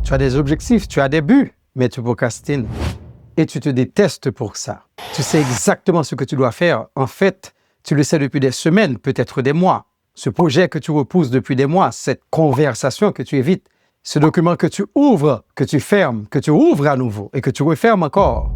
Tu as des objectifs, tu as des buts, mais tu procrastines. Et tu te détestes pour ça. Tu sais exactement ce que tu dois faire. En fait, tu le sais depuis des semaines, peut-être des mois. Ce projet que tu repousses depuis des mois, cette conversation que tu évites, ce document que tu ouvres, que tu fermes, que tu ouvres à nouveau et que tu refermes encore.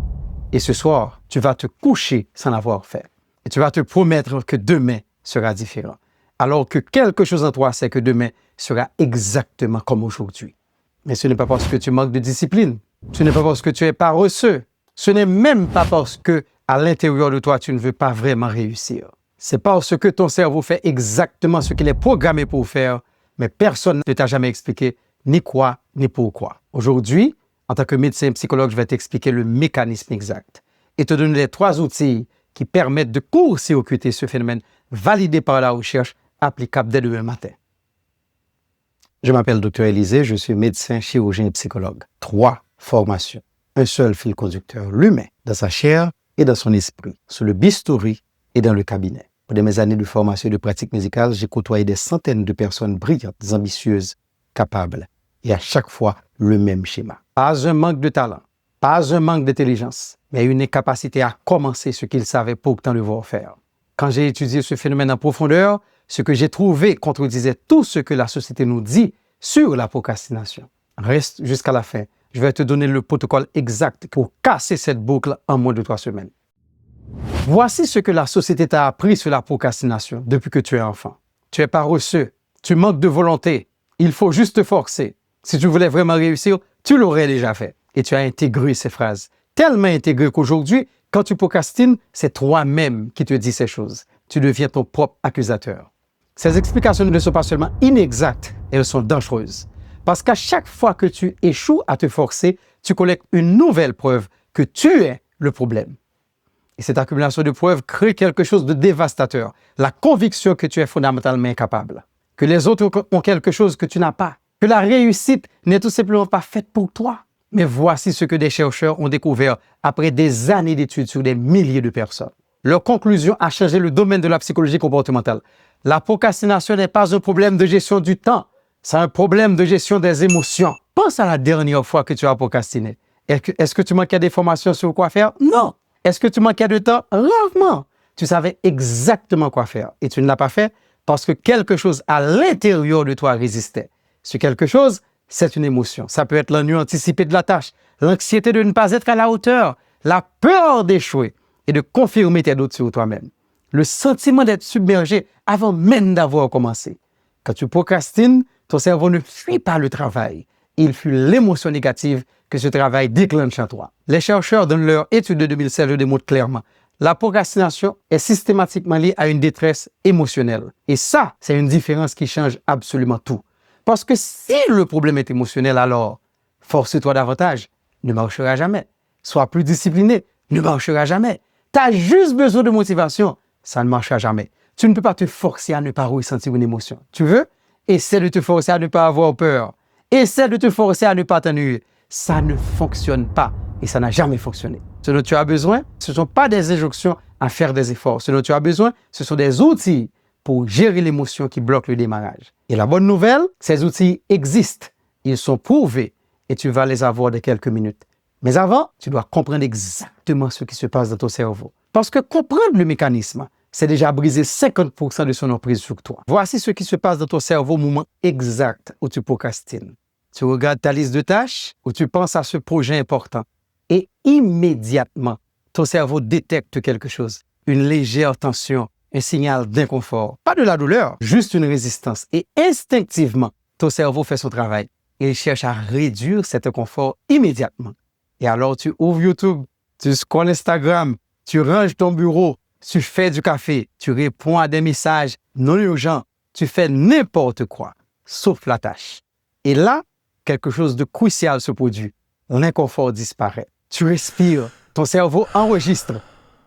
Et ce soir, tu vas te coucher sans l'avoir fait. Et tu vas te promettre que demain sera différent. Alors que quelque chose en toi sait que demain sera exactement comme aujourd'hui. Mais ce n'est pas parce que tu manques de discipline. Ce n'est pas parce que tu es paresseux. Ce n'est même pas parce que à l'intérieur de toi, tu ne veux pas vraiment réussir. C'est parce que ton cerveau fait exactement ce qu'il est programmé pour faire, mais personne ne t'a jamais expliqué ni quoi, ni pourquoi. Aujourd'hui, en tant que médecin et psychologue, je vais t'expliquer le mécanisme exact et te donner les 3 outils qui permettent de court-circuiter ce phénomène validé par la recherche, applicable dès demain matin. Je m'appelle Dr Élisée, je suis médecin, chirurgien et psychologue. 3 formations, un seul fil conducteur, l'humain, dans sa chair et dans son esprit, sur le bistouri et dans le cabinet. Pendant mes années de formation et de pratique médicale, j'ai côtoyé des centaines de personnes brillantes, ambitieuses, capables. Et à chaque fois, le même schéma. Pas un manque de talent, pas un manque d'intelligence, mais une incapacité à commencer ce qu'ils savaient pourtant devoir faire. Quand j'ai étudié ce phénomène en profondeur, ce que j'ai trouvé contredisait tout ce que la société nous dit sur la procrastination. Reste jusqu'à la fin. Je vais te donner le protocole exact pour casser cette boucle en moins de 3 semaines. Voici ce que la société t'a appris sur la procrastination depuis que tu es enfant. Tu es paresseux, tu manques de volonté, il faut juste te forcer. Si tu voulais vraiment réussir, tu l'aurais déjà fait. Et tu as intégré ces phrases. Tellement intégré qu'aujourd'hui, quand tu procrastines, c'est toi-même qui te dis ces choses. Tu deviens ton propre accusateur. Ces explications ne sont pas seulement inexactes, elles sont dangereuses. Parce qu'à chaque fois que tu échoues à te forcer, tu collectes une nouvelle preuve que tu es le problème. Et cette accumulation de preuves crée quelque chose de dévastateur. La conviction que tu es fondamentalement incapable. Que les autres ont quelque chose que tu n'as pas. Que la réussite n'est tout simplement pas faite pour toi. Mais voici ce que des chercheurs ont découvert après des années d'études sur des milliers de personnes. Leur conclusion a changé le domaine de la psychologie comportementale. La procrastination n'est pas un problème de gestion du temps, c'est un problème de gestion des émotions. Pense à la dernière fois que tu as procrastiné. Est-ce que tu manquais d'informations sur quoi faire? Non. Est-ce que tu manquais de temps? Rarement. Tu savais exactement quoi faire et tu ne l'as pas fait parce que quelque chose à l'intérieur de toi résistait. Ce quelque chose, c'est une émotion. Ça peut être l'ennui anticipé de la tâche, l'anxiété de ne pas être à la hauteur, la peur d'échouer et de confirmer tes doutes sur toi-même. Le sentiment d'être submergé avant même d'avoir commencé. Quand tu procrastines, ton cerveau ne fuit pas le travail. Il fuit l'émotion négative que ce travail déclenche en toi. Les chercheurs, dans leur étude de 2016, le démontrent clairement. La procrastination est systématiquement liée à une détresse émotionnelle. Et ça, c'est une différence qui change absolument tout. Parce que si le problème est émotionnel, alors force-toi davantage, ne marchera jamais. Sois plus discipliné, ne marchera jamais. Tu as juste besoin de motivation, ça ne marchera jamais. Tu ne peux pas te forcer à ne pas ressentir une émotion. Tu veux? Essaie de te forcer à ne pas avoir peur. Essaie de te forcer à ne pas t'ennuyer. Ça ne fonctionne pas et ça n'a jamais fonctionné. Ce dont tu as besoin, ce ne sont pas des injonctions à faire des efforts. Ce dont tu as besoin, ce sont des outils pour gérer l'émotion qui bloque le démarrage. Et la bonne nouvelle, ces outils existent. Ils sont prouvés et tu vas les avoir dans quelques minutes. Mais avant, tu dois comprendre exactement ce qui se passe dans ton cerveau. Parce que comprendre le mécanisme, c'est déjà briser 50% de son emprise sur toi. Voici ce qui se passe dans ton cerveau au moment exact où tu procrastines. Tu regardes ta liste de tâches ou tu penses à ce projet important. Et immédiatement, ton cerveau détecte quelque chose. Une légère tension, un signal d'inconfort. Pas de la douleur, juste une résistance. Et instinctivement, ton cerveau fait son travail. Il cherche à réduire cet inconfort immédiatement. Et alors, tu ouvres YouTube, tu scrolles Instagram, tu ranges ton bureau, tu fais du café, tu réponds à des messages non urgents, tu fais n'importe quoi, sauf la tâche. Et là, quelque chose de crucial se produit. L'inconfort disparaît. Tu respires, ton cerveau enregistre.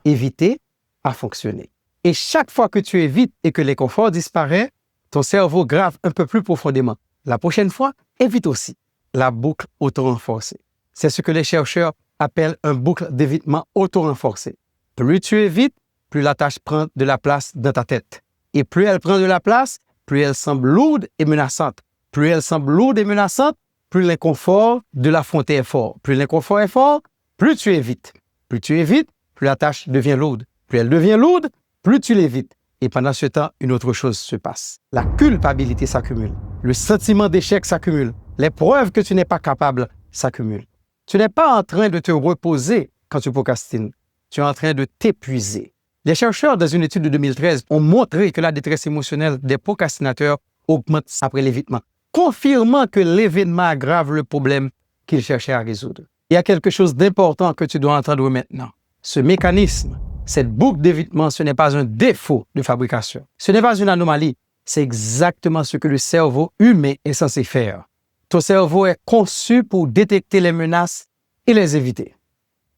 Éviter a fonctionné. Et chaque fois que tu évites et que l'inconfort disparaît, ton cerveau grave un peu plus profondément. La prochaine fois, évite aussi. La boucle auto-renforcée. C'est ce que les chercheurs appellent un boucle d'évitement auto-renforcée. Plus tu évites, plus la tâche prend de la place dans ta tête. Et plus elle prend de la place, plus elle semble lourde et menaçante. Plus elle semble lourde et menaçante, plus l'inconfort de l'affronter est fort. Plus l'inconfort est fort, plus tu évites. Plus tu évites, plus la tâche devient lourde. Plus elle devient lourde, plus tu l'évites. Et pendant ce temps, une autre chose se passe. La culpabilité s'accumule. Le sentiment d'échec s'accumule. Les preuves que tu n'es pas capable s'accumulent. Tu n'es pas en train de te reposer quand tu procrastines. Tu es en train de t'épuiser. Les chercheurs, dans une étude de 2013, ont montré que la détresse émotionnelle des procrastinateurs augmente après l'évitement, confirmant que l'événement aggrave le problème qu'ils cherchaient à résoudre. Il y a quelque chose d'important que tu dois entendre maintenant. Ce mécanisme, cette boucle d'évitement, ce n'est pas un défaut de fabrication. Ce n'est pas une anomalie. C'est exactement ce que le cerveau humain est censé faire. Ton cerveau est conçu pour détecter les menaces et les éviter.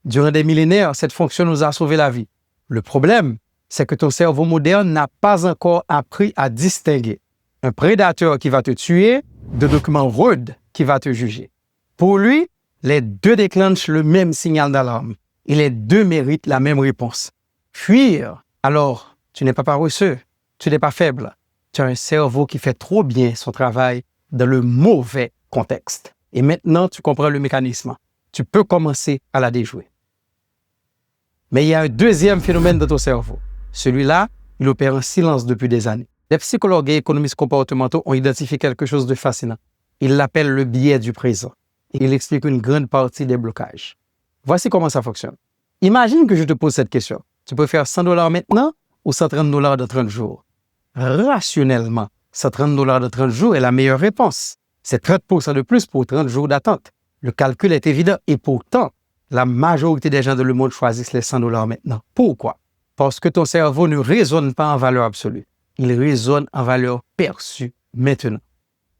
Durant des millénaires, cette fonction nous a sauvé la vie. Le problème, c'est que ton cerveau moderne n'a pas encore appris à distinguer un prédateur qui va te tuer de documents rudes qui va te juger. Pour lui, les deux déclenchent le même signal d'alarme et les deux méritent la même réponse. Fuir, alors tu n'es pas paresseux, tu n'es pas faible. Tu as un cerveau qui fait trop bien son travail dans le mauvais contexte. Et maintenant, tu comprends le mécanisme. Tu peux commencer à la déjouer. Mais il y a un deuxième phénomène dans ton cerveau. Celui-là, il opère en silence depuis des années. Les psychologues et économistes comportementaux ont identifié quelque chose de fascinant. Ils l'appellent le biais du présent. Et il explique une grande partie des blocages. Voici comment ça fonctionne. Imagine que je te pose cette question. Tu préfères $100 maintenant ou $130 dans 30 jours? Rationnellement, $130 dans 30 jours est la meilleure réponse. C'est 30% de plus pour 30 jours d'attente. Le calcul est évident et pourtant, la majorité des gens dans le monde choisissent les $100 maintenant. Pourquoi? Parce que ton cerveau ne raisonne pas en valeur absolue. Il raisonne en valeur perçue maintenant.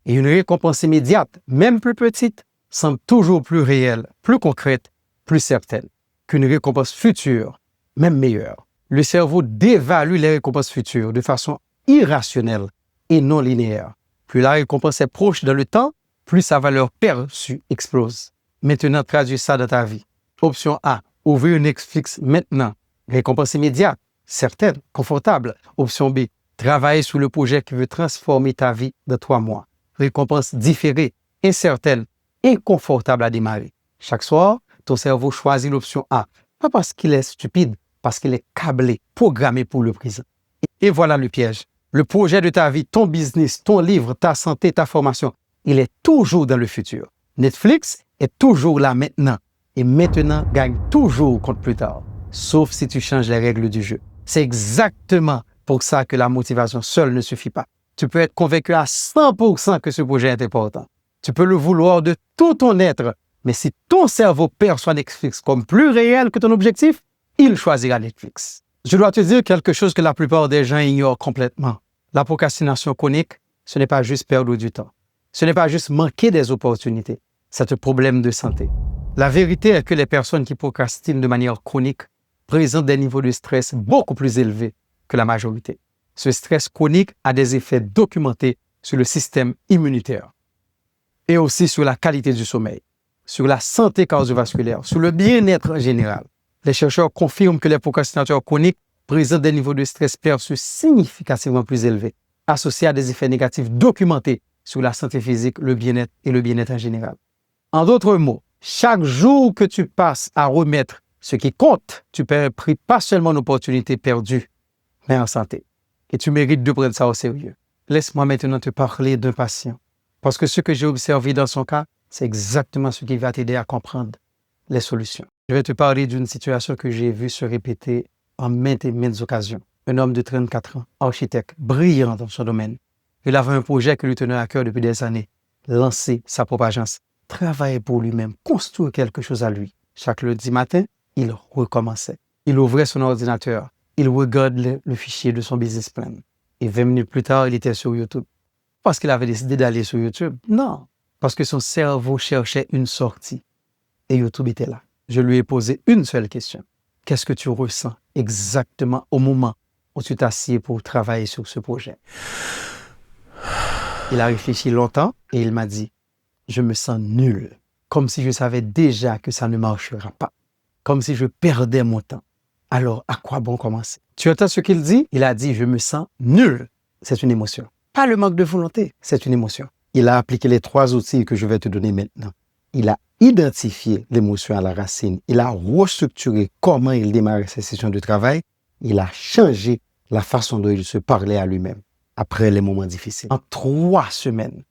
Et une récompense immédiate, même plus petite, semble toujours plus réelle, plus concrète, plus certaine qu'une récompense future, même meilleure. Le cerveau dévalue les récompenses futures de façon irrationnelle et non linéaire. Plus la récompense est proche dans le temps, plus sa valeur perçue explose. Maintenant, traduis ça dans ta vie. Option A, ouvrir Netflix maintenant. Récompense immédiate, certaine, confortable. Option B, travailler sur le projet qui veut transformer ta vie dans 3 mois. Récompense différée, incertaine, inconfortable à démarrer. Chaque soir, ton cerveau choisit l'option A. Pas parce qu'il est stupide, parce qu'il est câblé, programmé pour le présent. Et voilà le piège. Le projet de ta vie, ton business, ton livre, ta santé, ta formation, il est toujours dans le futur. Netflix est toujours là maintenant. Et maintenant gagne toujours contre plus tard. Sauf si tu changes les règles du jeu. C'est exactement pour ça que la motivation seule ne suffit pas. Tu peux être convaincu à 100% que ce projet est important. Tu peux le vouloir de tout ton être. Mais si ton cerveau perçoit Netflix comme plus réel que ton objectif, il choisira Netflix. Je dois te dire quelque chose que la plupart des gens ignorent complètement. La procrastination chronique, ce n'est pas juste perdre du temps. Ce n'est pas juste manquer des opportunités. C'est un problème de santé. La vérité est que les personnes qui procrastinent de manière chronique présentent des niveaux de stress beaucoup plus élevés que la majorité. Ce stress chronique a des effets documentés sur le système immunitaire et aussi sur la qualité du sommeil, sur la santé cardiovasculaire, sur le bien-être en général. Les chercheurs confirment que les procrastinateurs chroniques présentent des niveaux de stress perçus significativement plus élevés, associés à des effets négatifs documentés sur la santé physique, le bien-être et le bien-être en général. En d'autres mots, chaque jour que tu passes à remettre ce qui compte, tu perds un prix pas seulement une opportunité perdue, mais en santé. Et tu mérites de prendre ça au sérieux. Laisse-moi maintenant te parler d'un patient. Parce que ce que j'ai observé dans son cas, c'est exactement ce qui va t'aider à comprendre les solutions. Je vais te parler d'une situation que j'ai vue se répéter en maintes et maintes occasions. Un homme de 34 ans, architecte, brillant dans son domaine. Il avait un projet qui lui tenait à cœur depuis des années. Lancer sa propre agence. Travailler pour lui-même, construire quelque chose à lui. Chaque lundi matin, il recommençait. Il ouvrait son ordinateur. Il regardait le fichier de son business plan. Et 20 minutes plus tard, il était sur YouTube. Parce qu'il avait décidé d'aller sur YouTube? Non. Parce que son cerveau cherchait une sortie. Et YouTube était là. Je lui ai posé une seule question. Qu'est-ce que tu ressens exactement au moment où tu t'assieds pour travailler sur ce projet? Il a réfléchi longtemps et il m'a dit, je me sens nul, comme si je savais déjà que ça ne marchera pas, comme si je perdais mon temps. Alors, à quoi bon commencer? Tu entends ce qu'il dit? Il a dit, je me sens nul. C'est une émotion. Pas le manque de volonté, c'est une émotion. Il a appliqué les 3 outils que je vais te donner maintenant. Il a identifié l'émotion à la racine. Il a restructuré comment il démarrait ses sessions de travail. Il a changé la façon dont il se parlait à lui-même après les moments difficiles. En 3 semaines,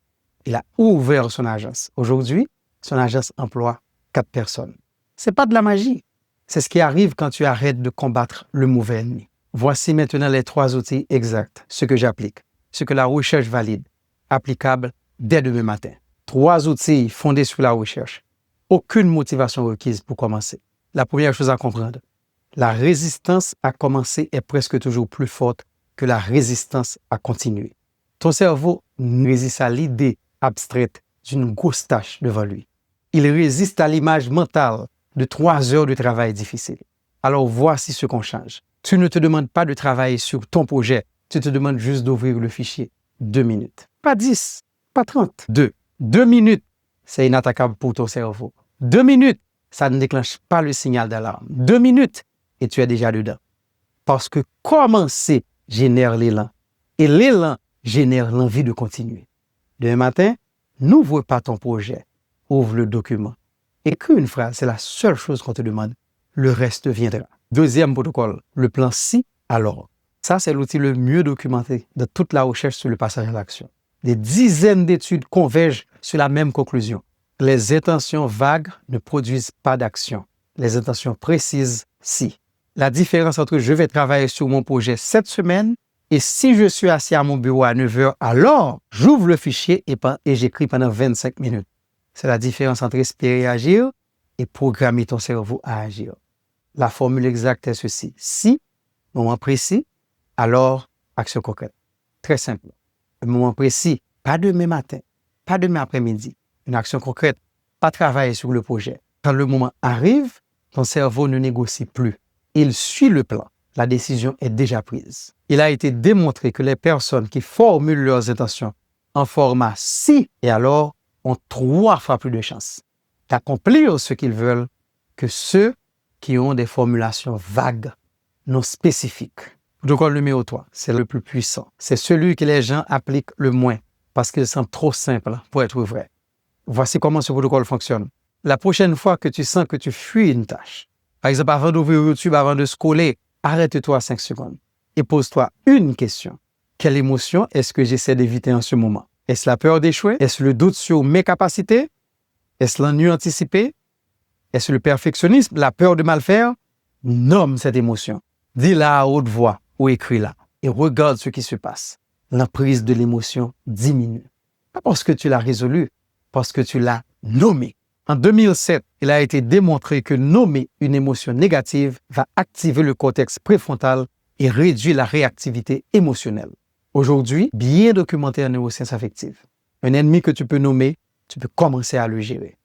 il a ouvert son agence. Aujourd'hui, son agence emploie 4 personnes. C'est pas de la magie. C'est ce qui arrive quand tu arrêtes de combattre le mauvais ennemi. Voici maintenant les 3 outils exacts, ce que j'applique, ce que la recherche valide, applicable dès demain matin. 3 outils fondés sur la recherche. Aucune motivation requise pour commencer. La première chose à comprendre, la résistance à commencer est presque toujours plus forte que la résistance à continuer. Ton cerveau résiste à l'idée abstraite d'une grosse tâche devant lui. Il résiste à l'image mentale de 3 heures de travail difficile. Alors voici ce qu'on change. Tu ne te demandes pas de travailler sur ton projet, tu te demandes juste d'ouvrir le fichier 2 minutes. Pas 10, pas 30. 2 minutes, c'est inattaquable pour ton cerveau. 2 minutes, ça ne déclenche pas le signal d'alarme. 2 minutes, et tu es déjà dedans. Parce que commencer génère l'élan. Et l'élan génère l'envie de continuer. Demain matin, n'ouvre pas ton projet. Ouvre le document. Écris une phrase, c'est la seule chose qu'on te demande. Le reste viendra. Deuxième protocole, le plan si, alors. Ça, c'est l'outil le mieux documenté de toute la recherche sur le passage à l'action. Des dizaines d'études convergent sur la même conclusion. Les intentions vagues ne produisent pas d'action. Les intentions précises, si. La différence entre je vais travailler sur mon projet cette semaine et si je suis assis à mon bureau à 9 heures, alors j'ouvre le fichier et j'écris pendant 25 minutes. C'est la différence entre espérer et agir et programmer ton cerveau à agir. La formule exacte est ceci. Si, moment précis, alors action concrète. Très simple. Un moment précis, pas demain matin, pas demain après-midi. Une action concrète, pas travailler sur le projet. Quand le moment arrive, ton cerveau ne négocie plus. Il suit le plan. La décision est déjà prise. Il a été démontré que les personnes qui formulent leurs intentions en format si et alors ont 3 fois plus de chances d'accomplir ce qu'ils veulent que ceux qui ont des formulations vagues, non spécifiques. Protocole numéro 3, c'est le plus puissant. C'est celui que les gens appliquent le moins parce qu'il semble trop simple pour être vrai. Voici comment ce protocole fonctionne. La prochaine fois que tu sens que tu fuis une tâche, par exemple, avant d'ouvrir YouTube, avant de scroller, arrête-toi 5 secondes et pose-toi une question. Quelle émotion est-ce que j'essaie d'éviter en ce moment? Est-ce la peur d'échouer? Est-ce le doute sur mes capacités? Est-ce l'ennui anticipé? Est-ce le perfectionnisme, la peur de mal faire? Nomme cette émotion. Dis-la à haute voix ou écris-la et regarde ce qui se passe. L'emprise de l'émotion diminue. Pas parce que tu l'as résolue, parce que tu l'as nommée. En 2007, il a été démontré que nommer une émotion négative va activer le cortex préfrontal et réduire la réactivité émotionnelle. Aujourd'hui, bien documenté en neurosciences affectives. Un ennemi que tu peux nommer, tu peux commencer à le gérer.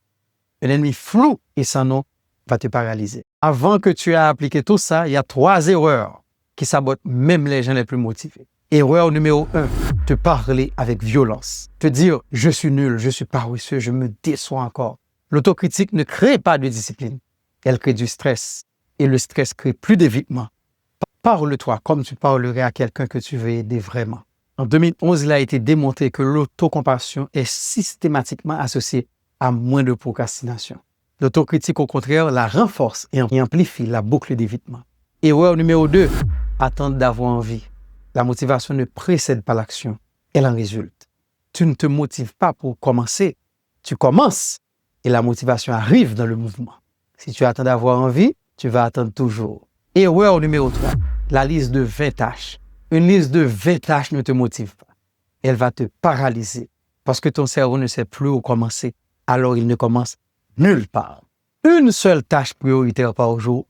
Un ennemi flou et sans nom va te paralyser. Avant que tu aies appliqué tout ça, il y a 3 erreurs qui sabotent même les gens les plus motivés. Erreur numéro 1, te parler avec violence. Te dire « je suis nul, je suis paresseux, je me déçois encore ». L'autocritique ne crée pas de discipline. Elle crée du stress. Et le stress crée plus d'évitement. Parle-toi comme tu parlerais à quelqu'un que tu veux aider vraiment. En 2011, il a été démontré que l'autocompassion est systématiquement associée à moins de procrastination. L'autocritique, au contraire, la renforce et amplifie la boucle d'évitement. Erreur numéro 2, attendre d'avoir envie. La motivation ne précède pas l'action, elle en résulte. Tu ne te motives pas pour commencer, tu commences et la motivation arrive dans le mouvement. Si tu attends d'avoir envie, tu vas attendre toujours. Erreur numéro 3, la liste de 20 tâches. Une liste de 20 tâches ne te motive pas. Elle va te paralyser parce que ton cerveau ne sait plus où commencer, alors il ne commence nulle part. Une seule tâche prioritaire par jour,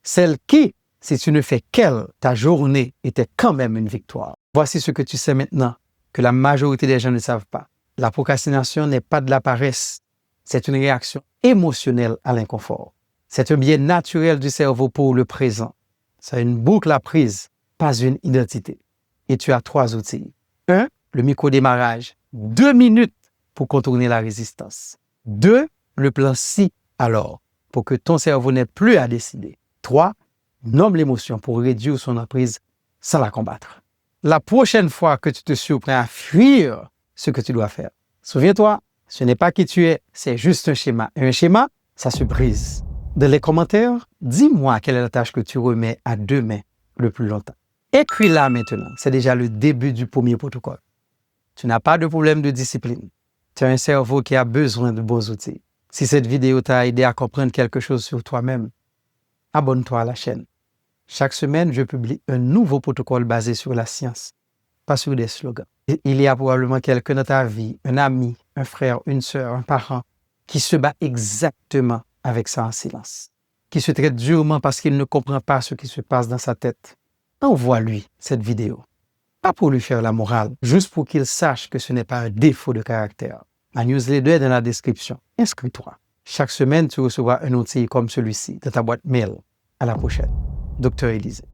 celle qui, si tu ne fais qu'elle, ta journée était quand même une victoire. Voici ce que tu sais maintenant, que la majorité des gens ne savent pas. La procrastination n'est pas de la paresse, c'est une réaction émotionnelle à l'inconfort. C'est un biais naturel du cerveau pour le présent. C'est une boucle à prise, pas une identité. Et tu as 3 outils. 1, le micro-démarrage. 2 minutes pour contourner la résistance. 2, le plan si, alors, pour que ton cerveau n'ait plus à décider. 3, nomme l'émotion pour réduire son emprise sans la combattre. La prochaine fois que tu te surprends à fuir ce que tu dois faire. Souviens-toi, ce n'est pas qui tu es, c'est juste un schéma. Et un schéma, ça se brise. Dans les commentaires, dis-moi quelle est la tâche que tu remets à demain le plus longtemps. Écris-la maintenant. C'est déjà le début du premier protocole. Tu n'as pas de problème de discipline. Tu as un cerveau qui a besoin de bons outils. Si cette vidéo t'a aidé à comprendre quelque chose sur toi-même, abonne-toi à la chaîne. Chaque semaine, je publie un nouveau protocole basé sur la science, pas sur des slogans. Il y a probablement quelqu'un dans ta vie, un ami, un frère, une sœur, un parent, qui se bat exactement avec ça en silence, qui se traite durement parce qu'il ne comprend pas ce qui se passe dans sa tête. Envoie-lui cette vidéo. Pas pour lui faire la morale, juste pour qu'il sache que ce n'est pas un défaut de caractère. La newsletter est dans la description. Inscris-toi. Chaque semaine, tu recevras un outil comme celui-ci dans ta boîte mail. À la prochaine. Dr. Élysée.